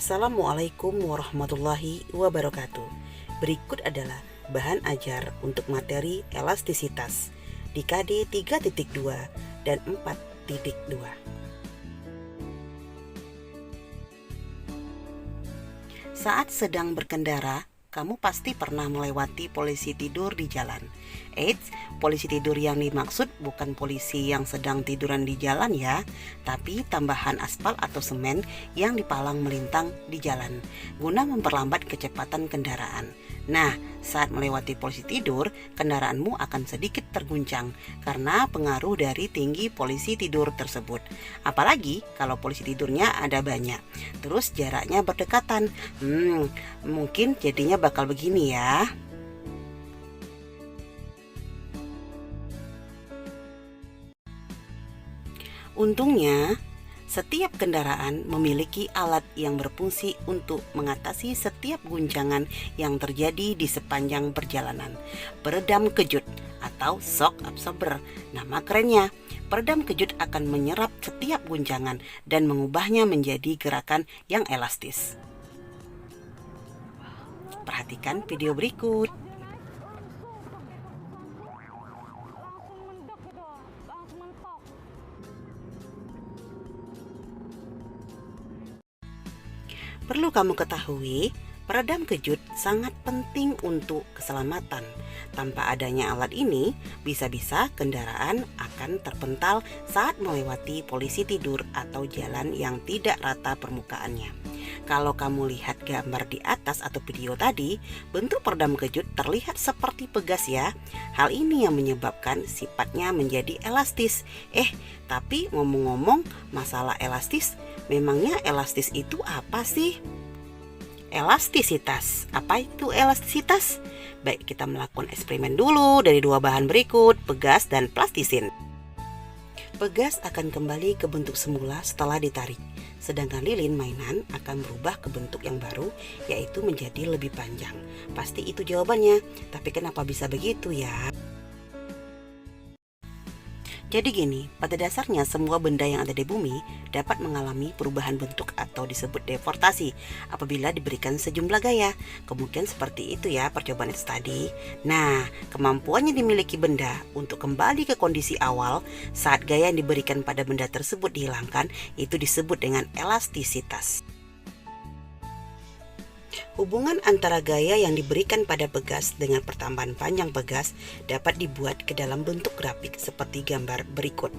Assalamualaikum warahmatullahi wabarakatuh. Berikut adalah bahan ajar untuk materi elastisitas di KD 3.2 dan 4.2. Saat sedang berkendara, kamu pasti pernah melewati polisi tidur di jalan. Eits, polisi tidur yang dimaksud bukan polisi yang sedang tiduran di jalan ya, tapi tambahan aspal atau semen yang dipalang melintang di jalan guna memperlambat kecepatan kendaraan. Nah, saat melewati polisi tidur, kendaraanmu akan sedikit terguncang karena pengaruh dari tinggi polisi tidur tersebut. Apalagi kalau polisi tidurnya ada banyak, terus jaraknya berdekatan. Mungkin jadinya bakal begini ya. Untungnya, setiap kendaraan memiliki alat yang berfungsi untuk mengatasi setiap guncangan yang terjadi di sepanjang perjalanan. Peredam kejut atau shock absorber, nama kerennya. Peredam kejut akan menyerap setiap guncangan dan mengubahnya menjadi gerakan yang elastis. Perhatikan video berikut. Perlu kamu ketahui, peredam kejut sangat penting untuk keselamatan. Tanpa adanya alat ini, bisa-bisa kendaraan akan terpental saat melewati polisi tidur atau jalan yang tidak rata permukaannya. Kalau kamu lihat gambar di atas atau video tadi, bentuk peredam kejut terlihat seperti pegas ya. Hal ini yang menyebabkan sifatnya menjadi elastis. Tapi ngomong-ngomong masalah elastis, memangnya elastis itu apa sih? Elastisitas. Apa itu elastisitas? Baik, kita melakukan eksperimen dulu dari dua bahan berikut, pegas dan plastisin. Pegas akan kembali ke bentuk semula setelah ditarik, sedangkan lilin mainan akan berubah ke bentuk yang baru, yaitu menjadi lebih panjang. Pasti itu jawabannya, tapi kenapa bisa begitu ya? Jadi gini, pada dasarnya semua benda yang ada di bumi dapat mengalami perubahan bentuk atau disebut deformasi apabila diberikan sejumlah gaya. Kemungkinan seperti itu ya percobaan itu tadi. Nah, kemampuan yang dimiliki benda untuk kembali ke kondisi awal saat gaya yang diberikan pada benda tersebut dihilangkan, itu disebut dengan elastisitas. Hubungan antara gaya yang diberikan pada pegas dengan pertambahan panjang pegas dapat dibuat ke dalam bentuk grafik seperti gambar berikut.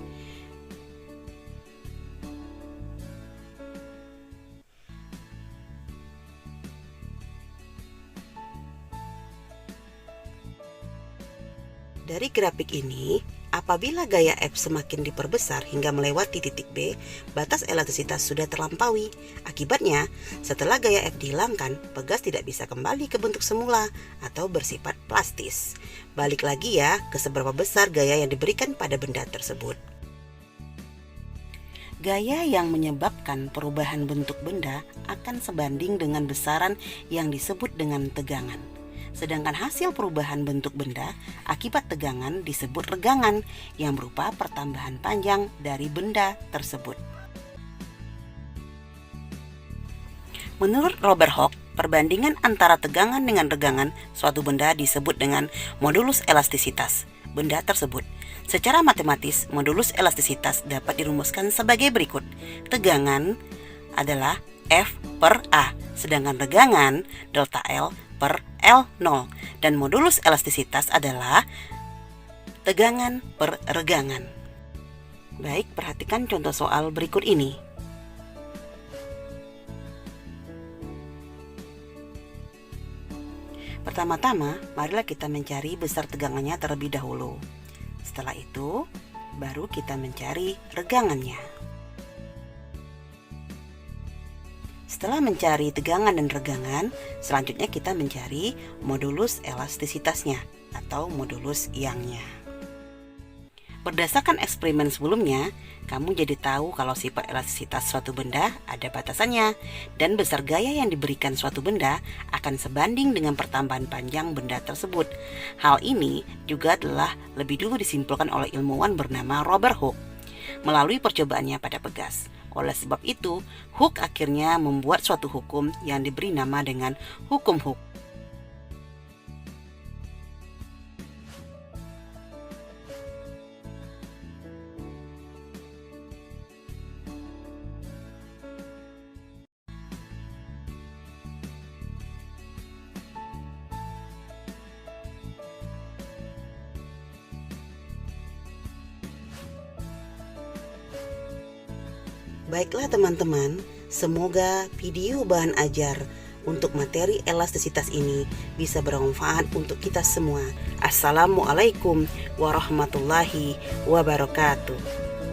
Dari grafik ini, apabila gaya F semakin diperbesar hingga melewati titik B, batas elastisitas sudah terlampaui. Akibatnya, setelah gaya F dihilangkan, pegas tidak bisa kembali ke bentuk semula atau bersifat plastis. Balik lagi ya ke seberapa besar gaya yang diberikan pada benda tersebut. Gaya yang menyebabkan perubahan bentuk benda akan sebanding dengan besaran yang disebut dengan tegangan. Sedangkan hasil perubahan bentuk benda akibat tegangan disebut regangan yang berupa pertambahan panjang dari benda tersebut. Menurut Robert Hooke, perbandingan antara tegangan dengan regangan suatu benda disebut dengan modulus elastisitas benda tersebut. Secara matematis, modulus elastisitas dapat dirumuskan sebagai berikut. Tegangan adalah F per A, sedangkan regangan delta L per L0, dan modulus elastisitas adalah tegangan per regangan. Baik, perhatikan contoh soal berikut ini. Pertama-tama, marilah kita mencari besar tegangannya terlebih dahulu. Setelah itu, baru kita mencari regangannya. Setelah mencari tegangan dan regangan, selanjutnya kita mencari modulus elastisitasnya atau modulus Young-nya. Berdasarkan eksperimen sebelumnya, kamu jadi tahu kalau sifat elastisitas suatu benda ada batasannya dan besar gaya yang diberikan suatu benda akan sebanding dengan pertambahan panjang benda tersebut. Hal ini juga telah lebih dulu disimpulkan oleh ilmuwan bernama Robert Hooke melalui percobaannya pada pegas. Oleh sebab itu, Hooke akhirnya membuat suatu hukum yang diberi nama dengan hukum Hooke. Baiklah teman-teman, semoga video bahan ajar untuk materi elastisitas ini bisa bermanfaat untuk kita semua. Assalamualaikum warahmatullahi wabarakatuh.